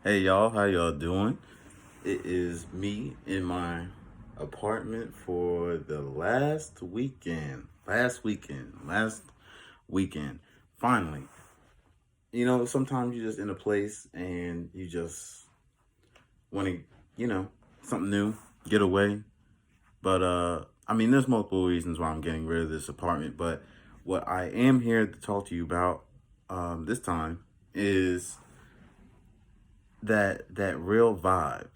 Hey y'all, how y'all doing? It is me in my apartment for the last weekend. Finally. Sometimes you're just in a place and you just want to, you know, something new, get away. But there's multiple reasons why I'm getting rid of this apartment, but what I am here to talk to you about this time is that real vibe.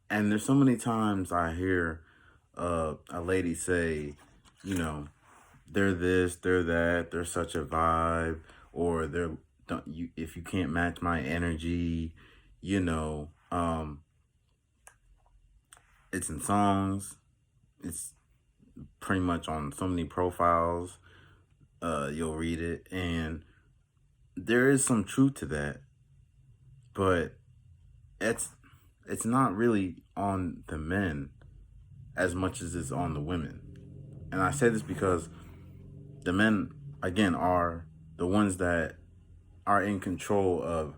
And there's so many times I hear a lady say, you know, they're this, they're that, they're such a vibe, or they're don't you if you can't match my energy, you know, it's in songs, it's pretty much on so many profiles. You'll read it, and there is some truth to that, but it's it's not really on the men as much as it's on the women. And I say this because the men, again, are the ones that are in control of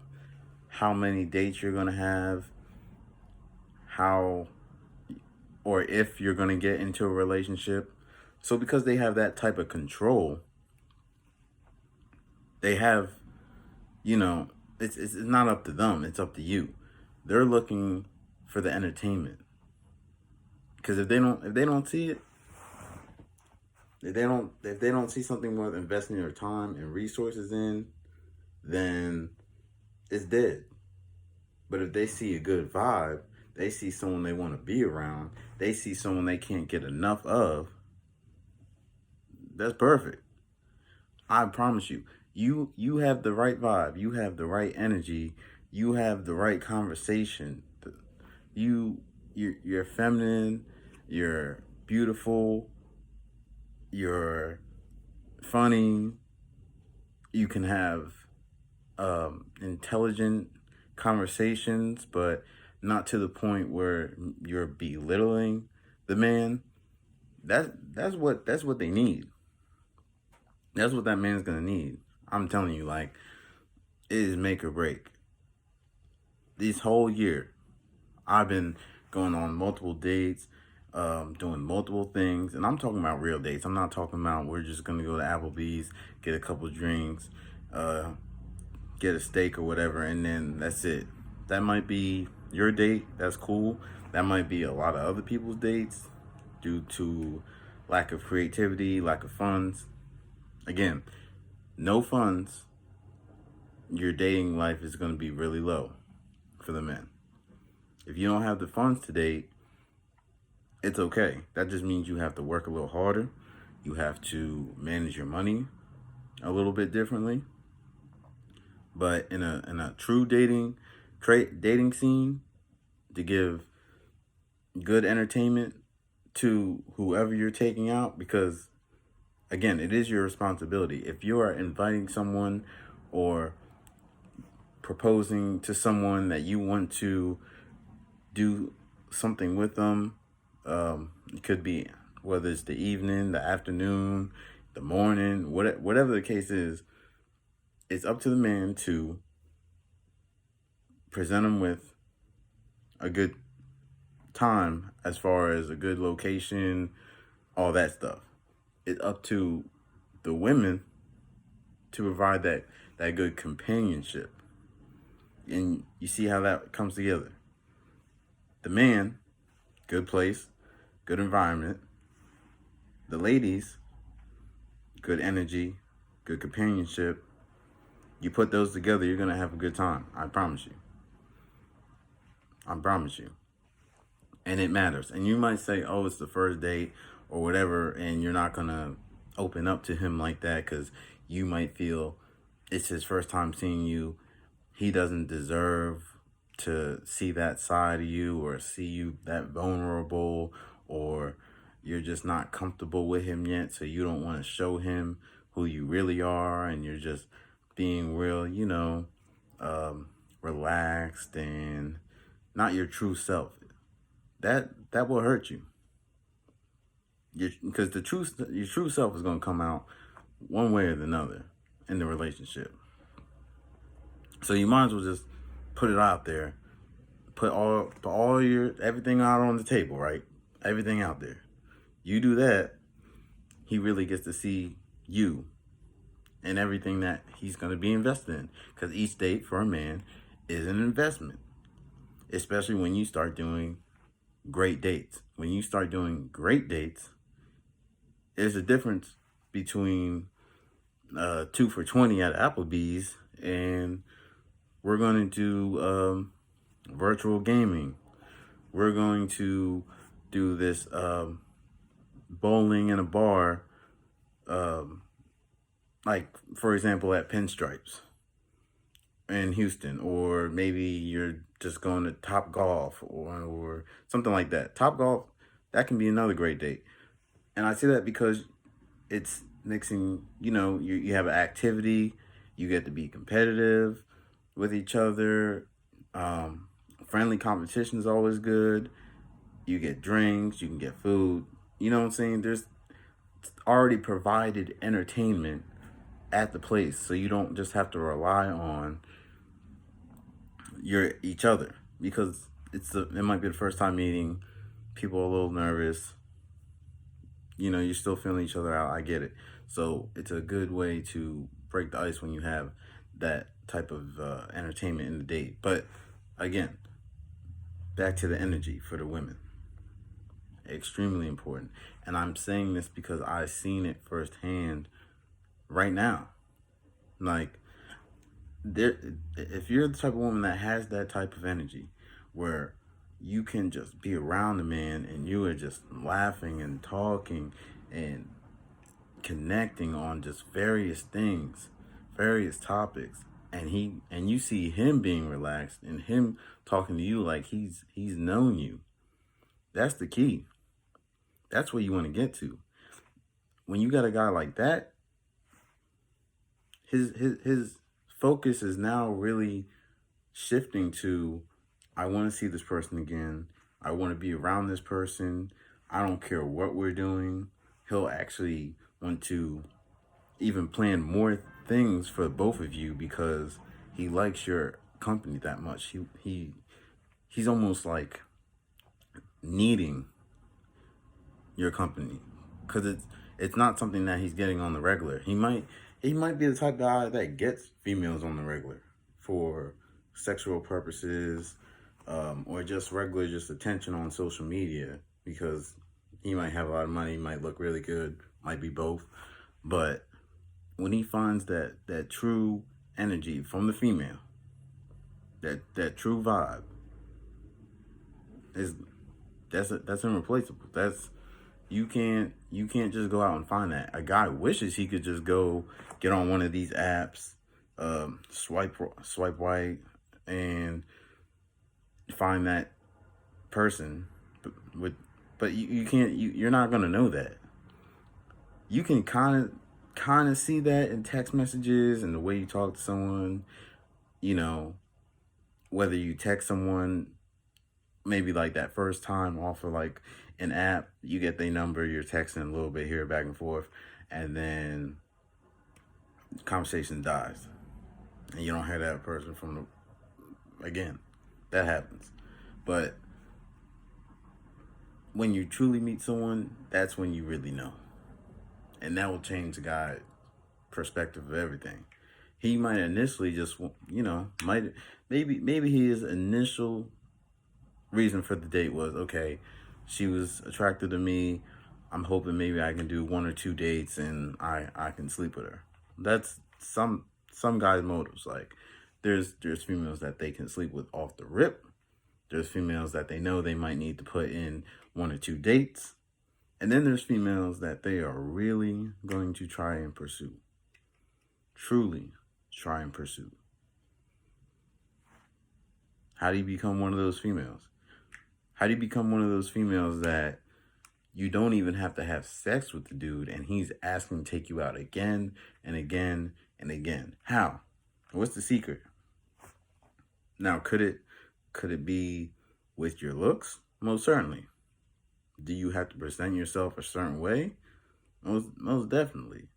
how many dates you're going to have, how or if you're going to get into a relationship. So because they have that type of control, they have, you know, it's not up to them, it's up to you. They're looking for the entertainment. Because if they don't see it, if they don't see something worth investing their time and resources in, then it's dead. But if they see a good vibe, they see someone they want to be around, they see someone they can't get enough of, that's perfect. I promise you. You have the right vibe, you have the right energy, you have the right conversation. You you're feminine, you're beautiful, you're funny, you can have intelligent conversations, but not to the point where you're belittling the man. That's what they need. That's what that man's gonna need. I'm telling you, like, it is make or break. This whole year, I've been going on multiple dates, doing multiple things, and I'm talking about real dates. I'm not talking about we're just gonna go to Applebee's, get a couple drinks, uh, get a steak or whatever, and then that's it. That might be your date. That's cool. That might be a lot of other people's dates due to lack of creativity, lack of funds. Again, no funds, your dating life is going to be really low for the men. If you don't have the funds to date, it's okay. That just means you have to work a little harder. You have to manage your money a little bit differently. But in a true dating scene, to give good entertainment to whoever you're taking out, because again, it is your responsibility. If you are inviting someone or proposing to someone that you want to do something with them, it could be whether it's the evening, the afternoon, the morning, whatever the case is, it's up to the man to present them with a good time as far as a good location, all that stuff. It's up to the women to provide that good companionship. And you see how that comes together. The man, good place, good environment. The ladies, good energy, good companionship. You put those together, you're gonna have a good time. I promise you. I promise you. And it matters. And you might say, "Oh, it's the first date or whatever," and you're not gonna open up to him like that because you might feel it's his first time seeing you. He doesn't deserve to see that side of you or see you that vulnerable, or you're just not comfortable with him yet, so you don't want to show him who you really are, and you're just being real, relaxed and not your true self. That will hurt you. Because your true self is going to come out one way or another in the relationship. So you might as well just put it out there. Put all your everything out on the table, right? Everything out there. You do that, he really gets to see you and everything that he's going to be invested in. Because each date for a man is an investment, especially when you start doing great dates. When you start doing great dates, there's a difference between 2 for $20 at Applebee's and we're going to do virtual gaming. We're going to do this bowling in a bar, like, for example, at Pinstripes in Houston, or maybe you're just going to Top Golf or something like that. Top Golf, that can be another great date. And I say that because it's mixing, you have an activity, you get to be competitive with each other. Friendly competition is always good. You get drinks, you can get food. You know what I'm saying? There's already provided entertainment at the place, so you don't just have to rely on each other, because it might be the first time meeting. People are a little nervous. You're still feeling each other out. I get it. So it's a good way to break the ice when you have that type of entertainment in the date. But again, back to the energy for the women. Extremely important. And I'm saying this because I've seen it firsthand right now. Like, if you're the type of woman that has that type of energy where you can just be around a man and you are just laughing and talking and connecting on just various things, various topics, and you see him being relaxed and him talking to you like he's known you. That's the key. That's where you want to get to. When you got a guy like that, his focus is now really shifting to, I want to see this person again. I want to be around this person. I don't care what we're doing. He'll actually want to even plan more things for both of you because he likes your company that much. He's almost like needing your company because it's not something that he's getting on the regular. He might be the type of guy that gets females on the regular for sexual purposes, or just regular attention on social media, because he might have a lot of money, he might look really good, might be both. But when he finds that true energy from the female, that true vibe, that's irreplaceable. You can't just go out and find that. A guy wishes he could just go get on one of these apps, swipe right, and find that person. But you can't. You're not gonna know that. You can kind of see that in text messages and the way you talk to someone. Whether you text someone maybe like that first time off of like an app, you get their number, you're texting a little bit here back and forth, and then conversation dies and you don't hear that person again. That happens. But when you truly meet someone, that's when you really know, and that will change the guy's perspective of everything. He might initially just maybe his initial reason for the date was, okay, she was attracted to me, I'm hoping maybe I can do 1 or 2 dates and I can sleep with her. That's some guys' motives. Like, there's females that they can sleep with off the rip. There's females that they know they might need to put in 1 or 2 dates. And then there's females that they are really going to try and pursue. Truly try and pursue. How do you become one of those females? How do you become one of those females that you don't even have to have sex with the dude and he's asking to take you out again and again and again? How? What's the secret? Now, could it be with your looks? Most certainly. Do you have to present yourself a certain way? Most definitely.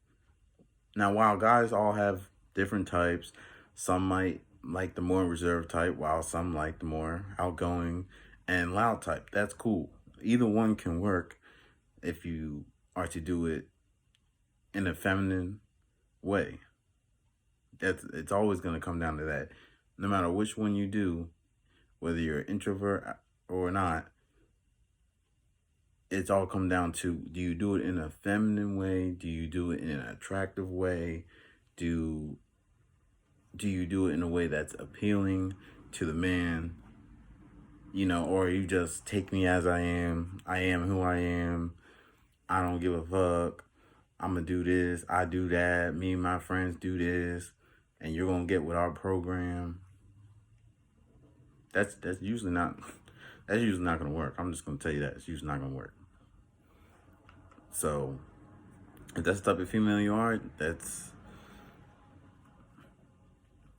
Now, while guys all have different types, some might like the more reserved type, while some like the more outgoing and loud type. That's cool. Either one can work if you are to do it in a feminine way. It's always going to come down to that. No matter which one you do, whether you're an introvert or not, it's all come down to, do you do it in a feminine way? Do you do it in an attractive way? Do you do it in a way that's appealing to the man? Or you just take me as I am who I am, I don't give a fuck, I'm gonna do this, I do that, me and my friends do this, and you're gonna get with our program. That's usually not gonna work. I'm just gonna tell you that. It's usually not gonna work. So if that's the type of female you are,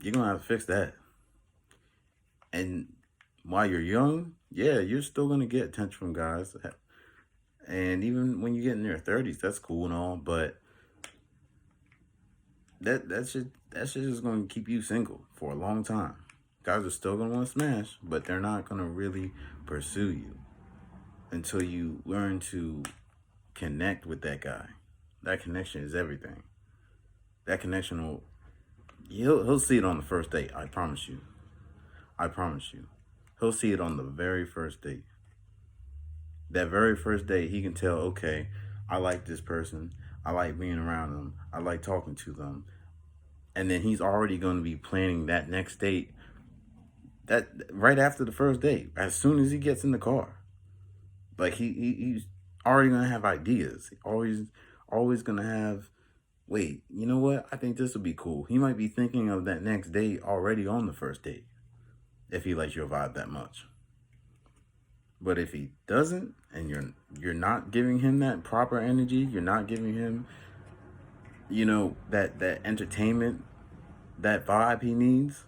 you're gonna have to fix that. And while you're young, yeah, you're still gonna get attention from guys. And even when you get in your 30s, that's cool and all, but that shit is gonna keep you single for a long time. Guys are still gonna want to smash, but they're not gonna really pursue you until you learn to connect with that guy. That connection is everything. That connection he'll see it on the first date. I promise you. He'll see it on the very first date. That very first date, he can tell, okay, I like this person. I like being around them. I like talking to them. And then he's already going to be planning that next date, that right after the first date, as soon as he gets in the car. Like he's already going to have ideas. Always going to have, wait, you know what? I think this would be cool. He might be thinking of that next date already on the first date, if he likes your vibe that much. But if he doesn't, and you're not giving him that proper energy, you're not giving him, that entertainment, that vibe he needs,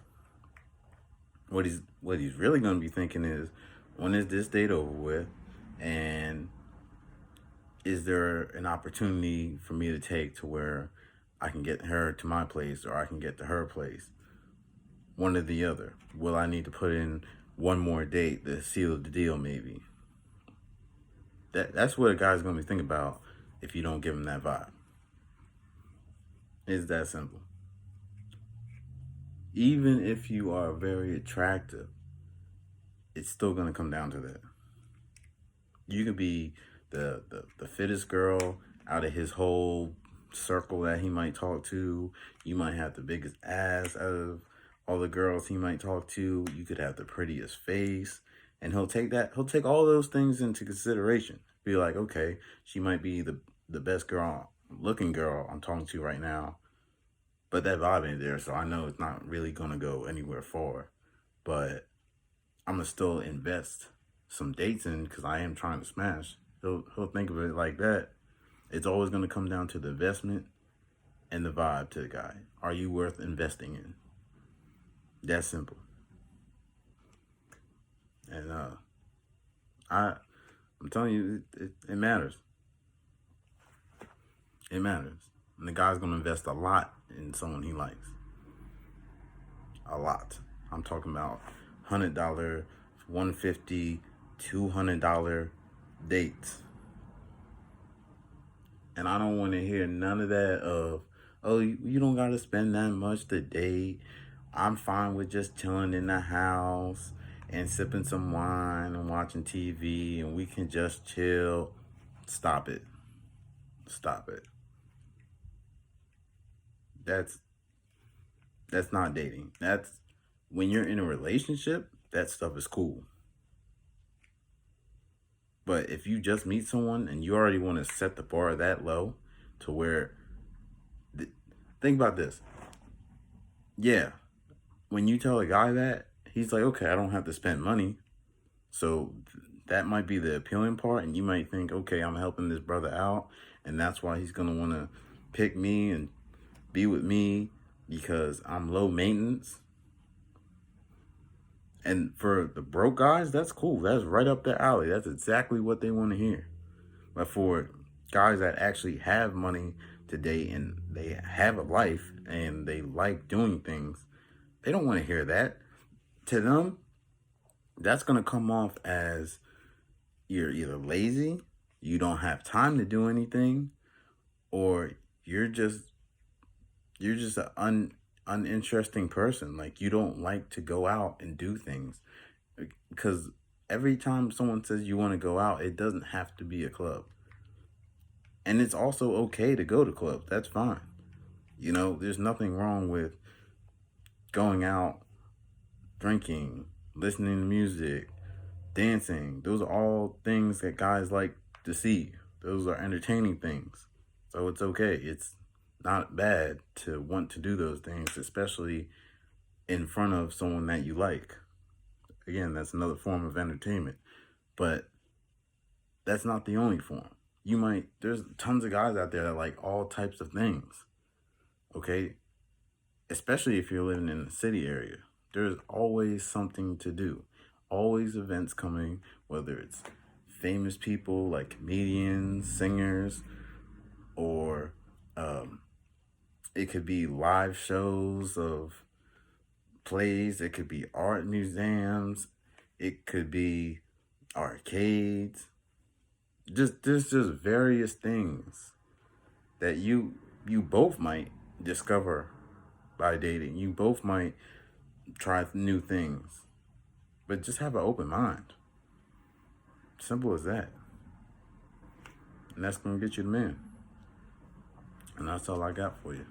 what he's really going to be thinking is, when is this date over with, and is there an opportunity for me to take to where I can get her to my place or I can get to her place? One or the other. Will I need to put in one more date to seal the deal, maybe? That's what a guy's going to be thinking about if you don't give him that vibe. It's that simple. Even if you are very attractive, it's still going to come down to that. You could be the fittest girl out of his whole circle that he might talk to. You might have the biggest ass out of all the girls he might talk to. You could have the prettiest face, and he'll take all those things into consideration. Be like, okay, she might be the best looking girl I'm talking to right now, but that vibe ain't there, so I know it's not really gonna go anywhere far. But I'm gonna still invest some dates in, because I am trying to smash. He'll think of it like that. It's always gonna come down to the investment and the vibe to the guy. Are you worth investing in? That simple. And I'm telling you, it matters. It matters. And the guy's gonna invest a lot in someone he likes. A lot. I'm talking about $100, $150, $200 dates. And I don't want to hear none of that of, oh, you don't gotta spend that much to date. I'm fine with just chilling in the house and sipping some wine and watching TV, and we can just chill. Stop it. That's not dating. That's when you're in a relationship, that stuff is cool. But if you just meet someone and you already want to set the bar that low to where, think about this. Yeah, when you tell a guy that, he's like, okay, I don't have to spend money. So that might be the appealing part, and you might think, okay, I'm helping this brother out, and that's why he's going to want to pick me and be with me, because I'm low maintenance. And for the broke guys, that's cool. That's right up their alley. That's exactly what they want to hear. But for guys that actually have money to date and they have a life and they like doing things, They don't want to hear that. To them, that's going to come off as you're either lazy, you don't have time to do anything, or you're just an uninteresting person. Like, you don't like to go out and do things. Because every time someone says you want to go out, it doesn't have to be a club. And it's also okay to go to clubs. That's fine. You know, there's nothing wrong with going out, drinking, listening to music, dancing. Those are all things that guys like to see. Those are entertaining things. So it's okay. It's not bad to want to do those things, especially in front of someone that you like. Again, that's another form of entertainment. But that's not the only form. There's tons of guys out there that like all types of things. Okay? Especially if you're living in a city area. There's always something to do. Always events coming, whether it's famous people like comedians, singers, or it could be live shows of plays. It could be art museums. It could be arcades. There's just various things that you both might discover by dating. You both might try new things, but just have an open mind. Simple as that. And that's gonna get you the man. And that's all I got for you.